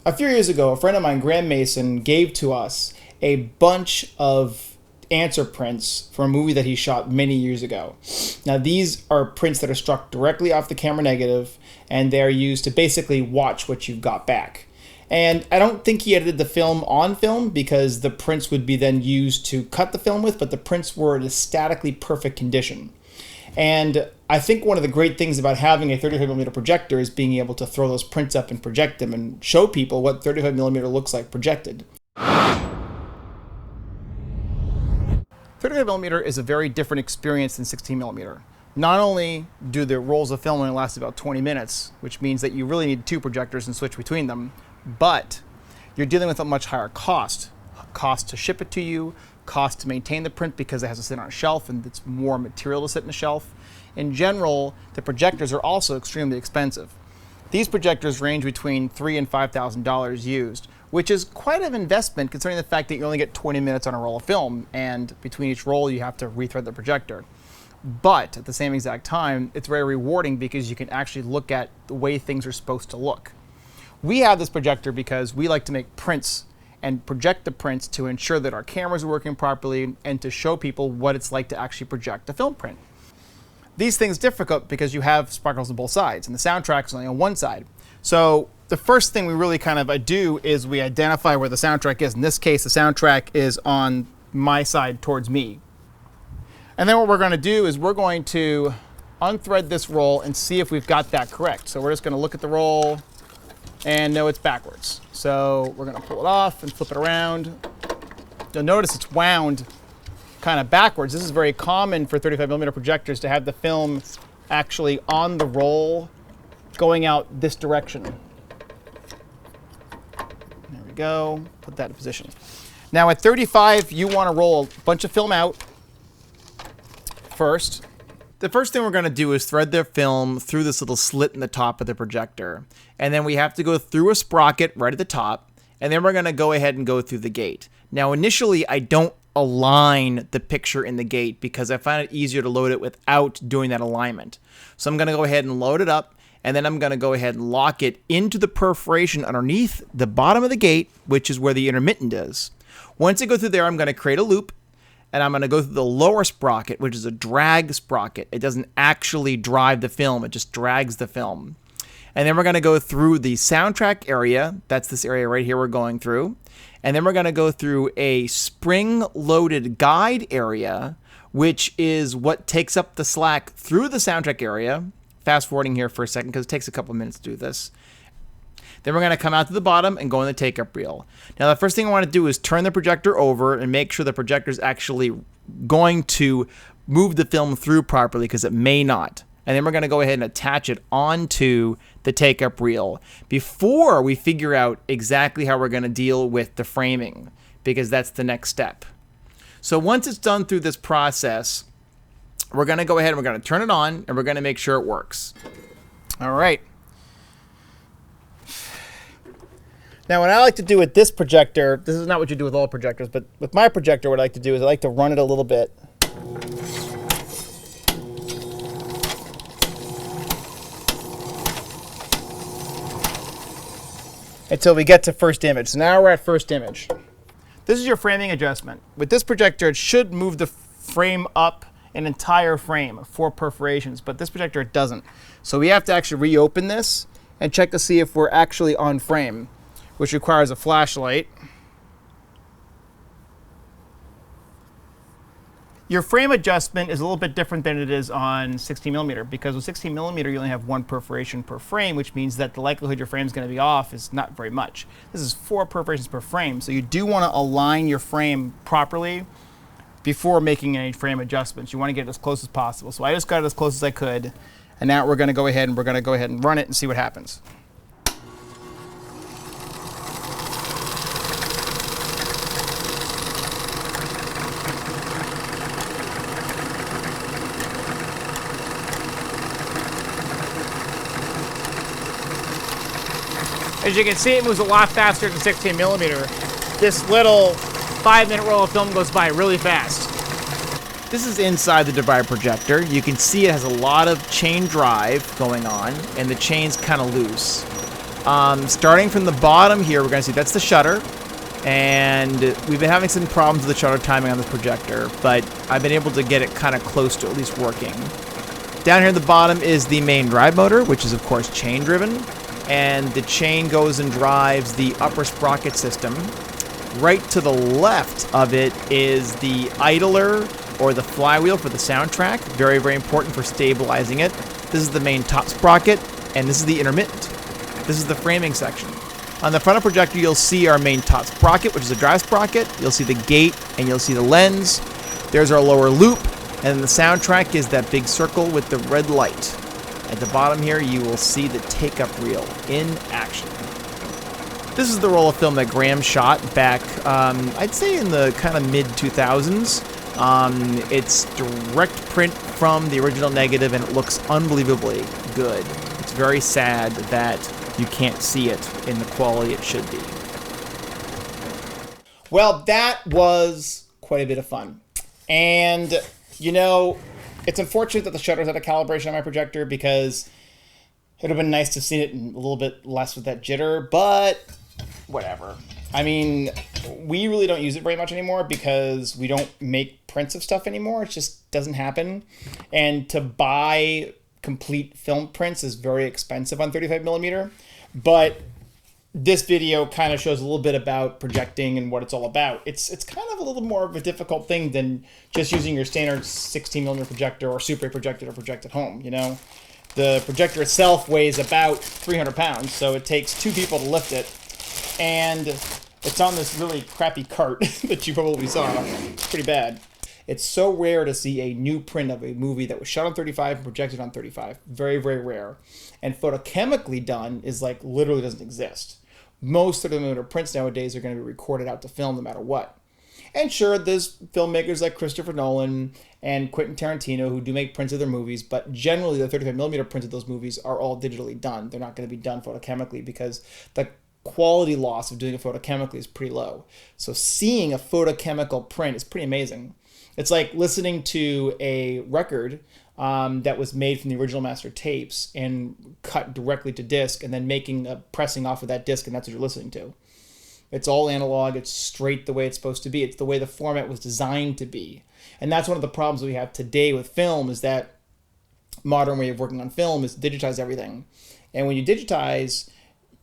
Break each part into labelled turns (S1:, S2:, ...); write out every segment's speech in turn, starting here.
S1: A few years ago, a friend of mine, Graham Mason, gave to us a bunch of answer prints for a movie that he shot many years ago. Now, these are prints that are struck directly off the camera negative, and they're used to basically watch what you've got back. And I don't think he edited the film on film because the prints would be then used to cut the film with, but the prints were in a statically perfect condition. And I think one of the great things about having a 35mm projector is being able to throw those prints up and project them and show people what 35mm looks like projected. 35mm is a very different experience than 16mm. Not only do the rolls of film only last about 20 minutes, which means that you really need two projectors and switch between them, but you're dealing with a much higher cost. Cost to ship it to you, cost to maintain the print because it has to sit on a shelf and it's more material to sit on a shelf. In general, the projectors are also extremely expensive. These projectors range between $3,000 and $5,000 used, which is quite an investment considering the fact that you only get 20 minutes on a roll of film, and between each roll you have to rethread the projector. But at the same exact time, it's very rewarding because you can actually look at the way things are supposed to look. We have this projector because we like to make prints and project the prints to ensure that our cameras are working properly and to show people what it's like to actually project a film print. These things are difficult because you have sparkles on both sides and the soundtrack is only on one side. So the first thing we really kind of do is we identify where the soundtrack is. In this case, the soundtrack is on my side towards me. And then what we're going to do is we're going to unthread this roll and see if we've got that correct. So we're just going to look at the roll and know it's backwards. So we're going to pull it off and flip it around. You'll notice it's wound kind of backwards. This is very common for 35mm projectors to have the film actually on the roll going out this direction. There we go. Put that in position. Now at 35, you want to roll a bunch of film out first. The first thing we're going to do is thread the film through this little slit in the top of the projector. And then we have to go through a sprocket right at the top. And then we're going to go ahead and go through the gate. Now, initially, I don't align the picture in the gate because I find it easier to load it without doing that alignment. So I'm going to go ahead and load it up. And then I'm going to go ahead and lock it into the perforation underneath the bottom of the gate, which is where the intermittent is. Once I go through there, I'm going to create a loop. And I'm going to go through the lower sprocket, which is a drag sprocket. It doesn't actually drive the film. It just drags the film. And then we're going to go through the soundtrack area. That's this area right here we're going through. And then we're going to go through a spring-loaded guide area, which is what takes up the slack through the soundtrack area. Fast forwarding here for a second because it takes a couple minutes to do this. Then we're going to come out to the bottom and go in the take-up reel. Now, the first thing I want to do is turn the projector over and make sure the projector is actually going to move the film through properly because it may not. And then we're going to go ahead and attach it onto the take-up reel before we figure out exactly how we're going to deal with the framing, because that's the next step. So once it's done through this process, we're going to go ahead and we're going to turn it on and we're going to make sure it works. All right. Now, what I like to do with this projector, this is not what you do with all projectors, but with my projector, what I like to do is I like to run it a little bit. Until we get to first image. So now we're at first image. This is your framing adjustment. With this projector, it should move the frame up an entire frame, 4 perforations, but this projector, it doesn't. So we have to actually reopen this and check to see if we're actually on frame, which requires a flashlight. Your frame adjustment is a little bit different than it is on 16mm because with 16mm you only have 1 perforation per frame, which means that the likelihood your frame is going to be off is not very much. This is 4 perforations per frame, so you do want to align your frame properly before making any frame adjustments. You want to get it as close as possible. So I just got it as close as I could, and now we're going to go ahead and run it and see what happens. As you can see, it moves a lot faster than 16mm. This little 5-minute roll of film goes by really fast. This is inside the DeVry projector. You can see it has a lot of chain drive going on, and the chain's kind of loose. Starting from the bottom here, we're going to see that's the shutter. And we've been having some problems with the shutter timing on this projector, but I've been able to get it kind of close to at least working. Down here at the bottom is the main drive motor, which is of course chain driven, and the chain goes and drives the upper sprocket system. Right to the left of it is the idler, or the flywheel for the soundtrack. Very, very important for stabilizing it. This is the main top sprocket, and this is the intermittent. This is the framing section. On the front of the projector, you'll see our main top sprocket, which is a drive sprocket. You'll see the gate, and you'll see the lens. There's our lower loop, and then the soundtrack is that big circle with the red light. At the bottom here, you will see the take-up reel in action. This is the roll of film that Graham shot back, I'd say in the kind of mid-2000s. It's direct print from the original negative, and it looks unbelievably good. It's very sad that you can't see it in the quality it should be. Well, that was quite a bit of fun. And, you know, it's unfortunate that the shutter's out of calibration on my projector, because it would have been nice to have seen it in a little bit less with that jitter, but whatever. I mean, we really don't use it very much anymore because we don't make prints of stuff anymore. It just doesn't happen. And to buy complete film prints is very expensive on 35mm. But this video kind of shows a little bit about projecting and what it's all about. It's kind of a little more of a difficult thing than just using your standard 16mm projector or Super 8 projector to project at home, you know? The projector itself weighs about 300 pounds, so it takes 2 people to lift it. And it's on this really crappy cart that you probably saw. It's pretty bad. It's so rare to see a new print of a movie that was shot on 35 and projected on 35. Very, very rare. And photochemically done is like literally doesn't exist. Most 35mm prints nowadays are going to be recorded out to film no matter what. And sure, there's filmmakers like Christopher Nolan and Quentin Tarantino who do make prints of their movies, but generally the 35mm prints of those movies are all digitally done. They're not going to be done photochemically because the quality loss of doing it photochemically is pretty low. So seeing a photochemical print is pretty amazing. It's like listening to a record that was made from the original master tapes and cut directly to disc, and then making a pressing off of that disc, and that's what you're listening to. It's all analog. It's straight the way it's supposed to be. It's the way the format was designed to be. And that's one of the problems we have today with film, is that modern way of working on film is to digitize everything. And when you digitize,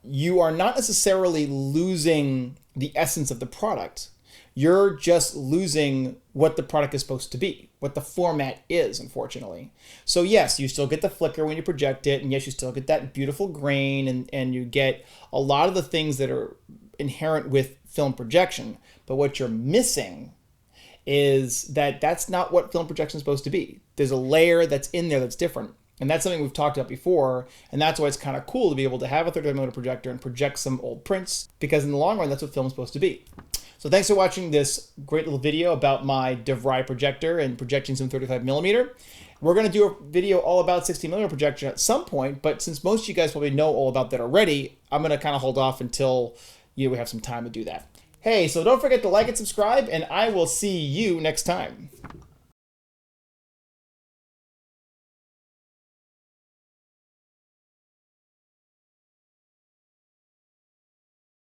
S1: you are not necessarily losing the essence of the product. You're just losing what the product is supposed to be, what the format is, unfortunately. So yes, you still get the flicker when you project it, and yes, you still get that beautiful grain, and you get a lot of the things that are inherent with film projection. But what you're missing is that that's not what film projection is supposed to be. There's a layer that's in there that's different. And that's something we've talked about before, and that's why it's kind of cool to be able to have a 35mm projector and project some old prints, because in the long run, that's what film is supposed to be. So thanks for watching this great little video about my DeVry projector and projecting some 35mm. We're going to do a video all about 16mm projection at some point, but since most of you guys probably know all about that already, I'm going to kind of hold off until we have some time to do that. Hey, so don't forget to like and subscribe, and I will see you next time.